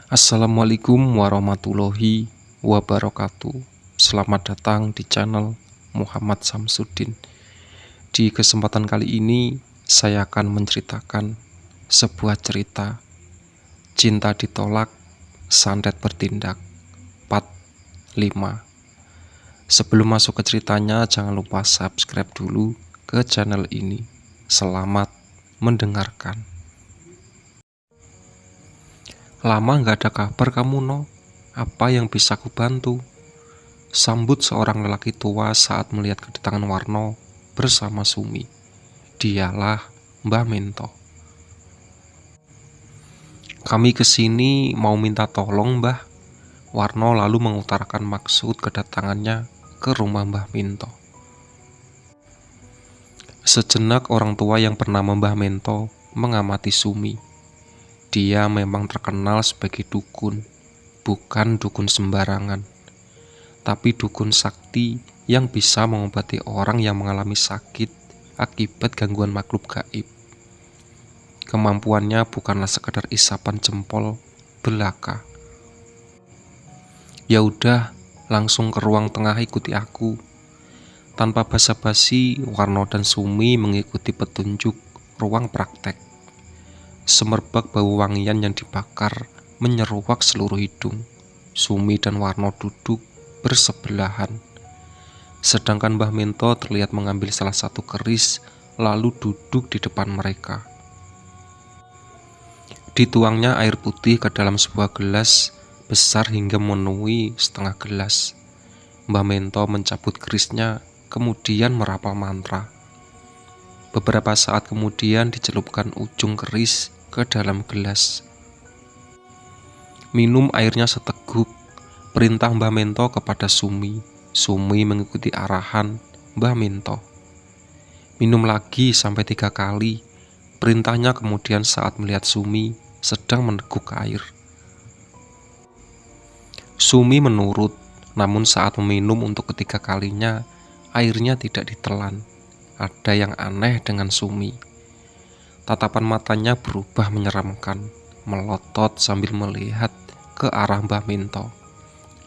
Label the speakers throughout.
Speaker 1: Assalamualaikum warahmatullahi wabarakatuh. Selamat datang di channel Muhammad Samsudin. Di kesempatan kali ini saya akan menceritakan sebuah cerita Cinta Ditolak, Santet Bertindak Part 5. Sebelum masuk ke ceritanya, jangan lupa subscribe dulu ke channel ini. Selamat mendengarkan. Lama gak ada kabar kamu, No. Apa yang bisa aku bantu? Sambut seorang lelaki tua saat melihat kedatangan Warno bersama Sumi. Dialah Mbah Minto. Kami kesini mau minta tolong, Mbah. Warno lalu mengutarakan maksud kedatangannya ke rumah Mbah Minto. Sejenak orang tua yang bernama Mbah Minto mengamati Sumi. Dia memang terkenal sebagai dukun, bukan dukun sembarangan, tapi dukun sakti yang bisa mengobati orang yang mengalami sakit akibat gangguan makhluk gaib. Kemampuannya bukanlah sekedar isapan jempol belaka. Ya udah, langsung ke ruang tengah, ikuti aku. Tanpa basa-basi, Warno dan Sumi mengikuti petunjuk ruang praktek. Semerbak bau wangian yang dibakar menyeruak seluruh hidung. Sumi dan Warno duduk bersebelahan, sedangkan Mbah Minto terlihat mengambil salah satu keris lalu duduk di depan mereka. Dituangnya air putih ke dalam sebuah gelas besar hingga memenuhi setengah gelas. Mbah Minto mencabut kerisnya, kemudian merapal mantra. Beberapa saat kemudian dicelupkan ujung keris ke dalam gelas. Minum airnya seteguk, perintah Mbah Minto kepada Sumi. Sumi mengikuti arahan Mbah Minto. Minum lagi sampai 3 kali. Perintahnya kemudian saat melihat Sumi sedang meneguk air. Sumi menurut, namun saat meminum untuk ketiga kalinya, airnya tidak ditelan. Ada yang aneh dengan Sumi. Tatapan matanya berubah menyeramkan, melotot sambil melihat ke arah Mbah Minto,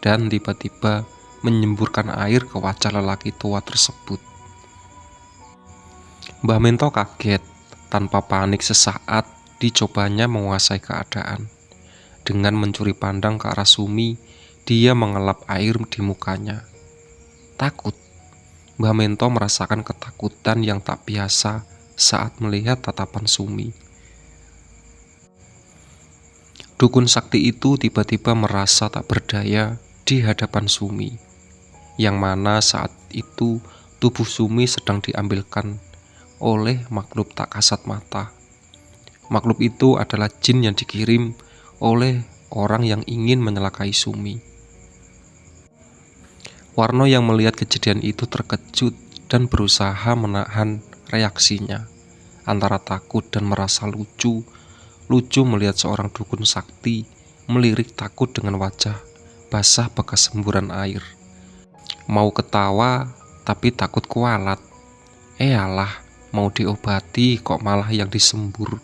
Speaker 1: dan tiba-tiba menyemburkan air ke wajah lelaki tua tersebut. Mbah Minto kaget. Tanpa panik sesaat, dicobanya menguasai keadaan. Dengan mencuri pandang ke arah Sumi, dia mengelap air di mukanya. Takut. Mbah Minto merasakan ketakutan yang tak biasa saat melihat tatapan Sumi. Dukun sakti itu tiba-tiba merasa tak berdaya di hadapan Sumi, yang mana saat itu tubuh Sumi sedang diambilkan oleh makhluk tak kasat mata. Makhluk itu adalah jin yang dikirim oleh orang yang ingin menyelakai Sumi. Warno yang melihat kejadian itu terkejut dan berusaha menahan reaksinya antara takut dan merasa lucu melihat seorang dukun sakti melirik takut dengan wajah basah bekas semburan air. Mau ketawa tapi takut kualat. Alah, mau diobati kok malah yang disembur,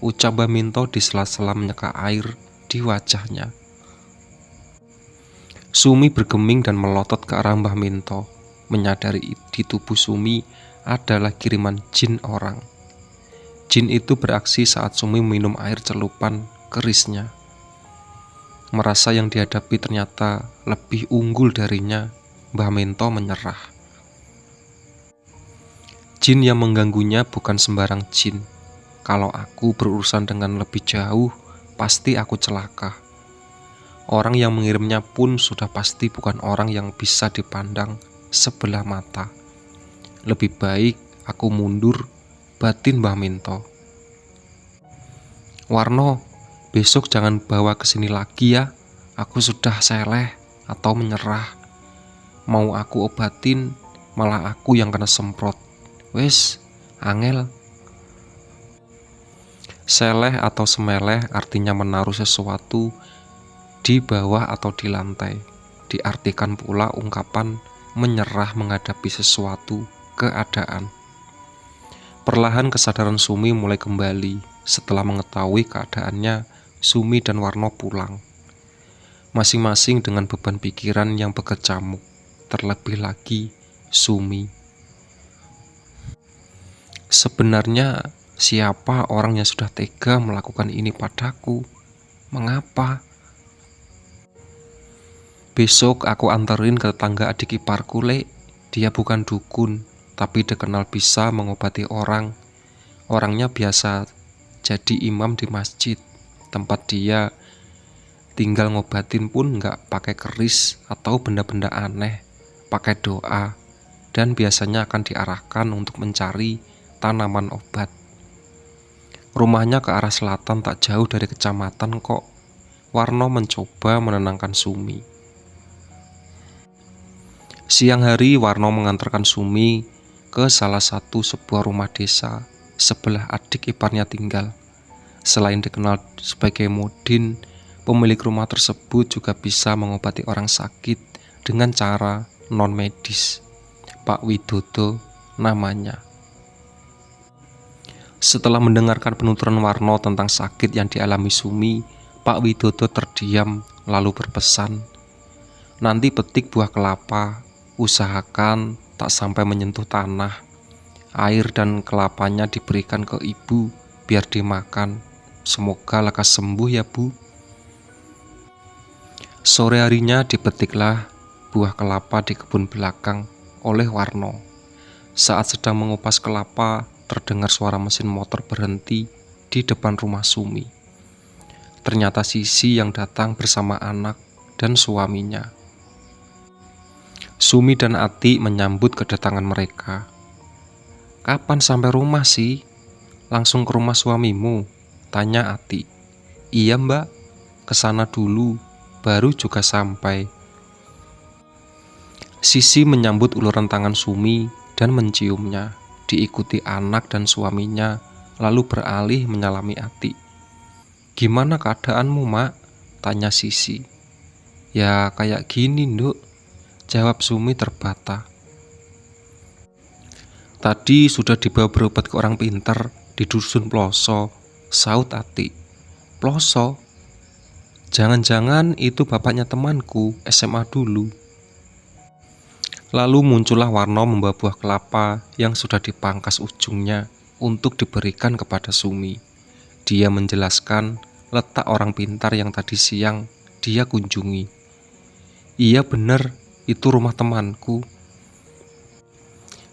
Speaker 1: ucap Mbah Minto di sela-sela menyeka air di wajahnya. Sumi bergeming dan melotot ke arah Mbah Minto, menyadari di tubuh Sumi adalah kiriman jin orang. Jin itu beraksi saat Sumi minum air celupan kerisnya. Merasa yang dihadapi ternyata lebih unggul darinya, Mbah Minto menyerah. Jin yang mengganggunya bukan sembarang jin. Kalau aku berurusan dengan lebih jauh, pasti aku celaka. Orang yang mengirimnya pun sudah pasti bukan orang yang bisa dipandang sebelah mata. Lebih baik aku mundur, batin Mbah Minto. Warno, besok jangan bawa ke sini lagi ya. Aku sudah seleh atau menyerah. Mau aku obatin, malah aku yang kena semprot. Wes, angel. Seleh atau semeleh artinya menaruh sesuatu di bawah atau di lantai. Diartikan pula ungkapan menyerah menghadapi sesuatu keadaan. Perlahan kesadaran Sumi mulai kembali. Setelah mengetahui keadaannya, Sumi dan Warno pulang. masing-masing dengan beban pikiran yang berkecamuk. Terlebih lagi Sumi. Sebenarnya siapa orang yang sudah tega melakukan ini padaku? Mengapa? Besok aku anterin ke tetangga adik iparku, Lek. Dia bukan dukun, tapi dikenal bisa mengobati orang. Orangnya biasa jadi imam di masjid. Tempat dia tinggal ngobatin pun nggak pakai keris atau benda-benda aneh, pakai doa, dan biasanya akan diarahkan untuk mencari tanaman obat. Rumahnya ke arah selatan tak jauh dari kecamatan kok. Warno mencoba menenangkan Sumi. Siang hari Warno mengantarkan Sumi ke salah satu sebuah rumah desa sebelah adik iparnya tinggal. Selain dikenal sebagai Modin, pemilik rumah tersebut juga bisa mengobati orang sakit dengan cara non-medis. Pak Widodo namanya. Setelah mendengarkan penuturan Warno tentang sakit yang dialami Sumi, Pak Widodo terdiam lalu berpesan, nanti petik buah kelapa, usahakan tak sampai menyentuh tanah. Air dan kelapanya diberikan ke ibu biar dimakan. Semoga lekas sembuh ya Bu. Sore harinya dipetiklah buah kelapa di kebun belakang oleh Warno. Saat sedang mengupas kelapa, terdengar suara mesin motor berhenti di depan rumah Sumi. Ternyata Sisi yang datang bersama anak dan suaminya. Sumi dan Ati menyambut kedatangan mereka. Kapan sampai rumah sih? Langsung ke rumah suamimu? Tanya Ati. Iya mbak, kesana dulu, baru juga sampai. Sisi menyambut uluran tangan Sumi dan menciumnya, diikuti anak dan suaminya, lalu beralih menyalami Ati. Gimana keadaanmu mak? Tanya Sisi. Ya kayak gini nduk, jawab Sumi terbata. Tadi sudah dibawa berobat ke orang pintar di dusun Ploso, saut Ati. Ploso? Jangan-jangan itu bapaknya temanku SMA dulu. Lalu muncullah Warno membawa buah kelapa yang sudah dipangkas ujungnya untuk diberikan kepada Sumi. Dia menjelaskan letak orang pintar yang tadi siang dia kunjungi. Iya benar, itu rumah temanku.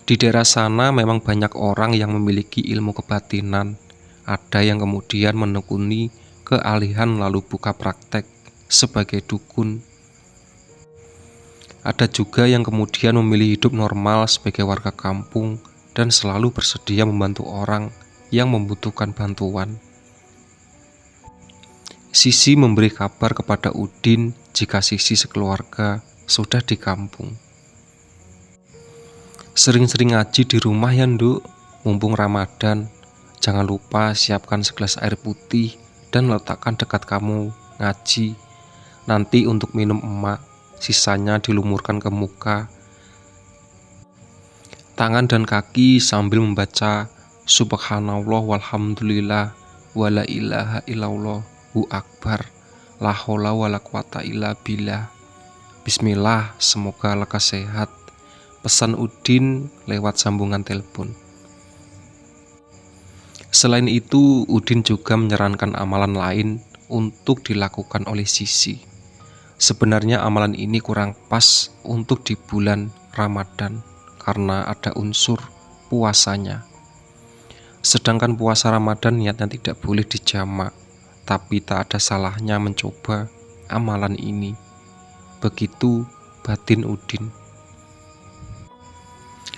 Speaker 1: Di daerah sana memang banyak orang yang memiliki ilmu kebatinan. Ada yang kemudian menekuni keahlian lalu buka praktek sebagai dukun. Ada juga yang kemudian memilih hidup normal sebagai warga kampung dan selalu bersedia membantu orang yang membutuhkan bantuan. Sisi memberi kabar kepada Udin jika Sisi sekeluarga sudah di kampung. Sering-sering ngaji di rumah ya nduk, mumpung Ramadan. Jangan lupa siapkan segelas air putih dan letakkan dekat kamu ngaji. Nanti untuk minum emak, sisanya dilumurkan ke muka, tangan dan kaki sambil membaca Subhanallah walhamdulillah wala ilaha illallahu akbar la haula wala quwata illa billah. Bismillah, semoga lekas sehat. Pesan Udin lewat sambungan telepon. Selain itu, Udin juga menyarankan amalan lain untuk dilakukan oleh Sisi. Sebenarnya amalan ini kurang pas untuk di bulan Ramadan karena ada unsur puasanya. Sedangkan puasa Ramadan niatnya tidak boleh dijamak, tapi tak ada salahnya mencoba amalan ini. Begitu batin Udin.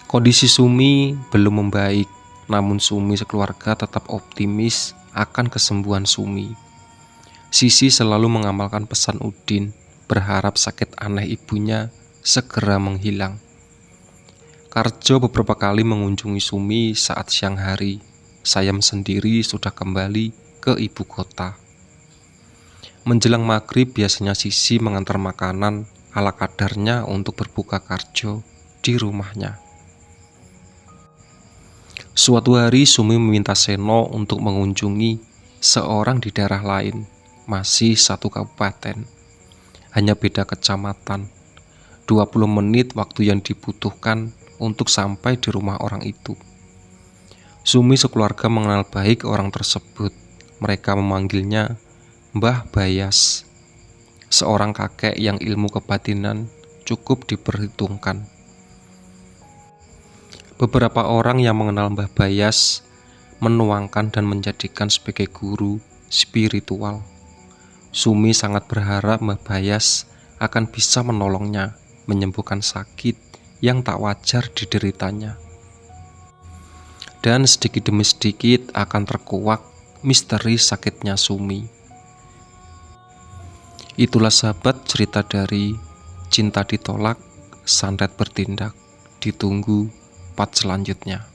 Speaker 1: Kondisi Sumi belum membaik, namun Sumi sekeluarga tetap optimis akan kesembuhan Sumi. Sisi selalu mengamalkan pesan Udin, berharap sakit aneh ibunya segera menghilang. Karjo beberapa kali mengunjungi Sumi saat siang hari. Sayam sendiri sudah kembali ke ibu kota. Menjelang maghrib biasanya Sisi mengantar makanan ala kadarnya untuk berbuka Karjo di rumahnya. Suatu hari Sumi meminta Seno untuk mengunjungi seorang di daerah lain, masih satu kabupaten. hanya beda kecamatan. 20 menit waktu yang dibutuhkan untuk sampai di rumah orang itu. Sumi sekeluarga mengenal baik orang tersebut. Mereka memanggilnya Mbah Bayas, seorang kakek yang ilmu kebatinan cukup diperhitungkan. Beberapa orang yang mengenal Mbah Bayas menuangkan dan menjadikan sebagai guru spiritual. Sumi sangat berharap Mbah Bayas akan bisa menolongnya menyembuhkan sakit yang tak wajar dideritanya. Dan sedikit demi sedikit akan terkuak misteri sakitnya Sumi. Itulah sahabat cerita dari Cinta Ditolak, Santet Bertindak. Ditunggu part selanjutnya.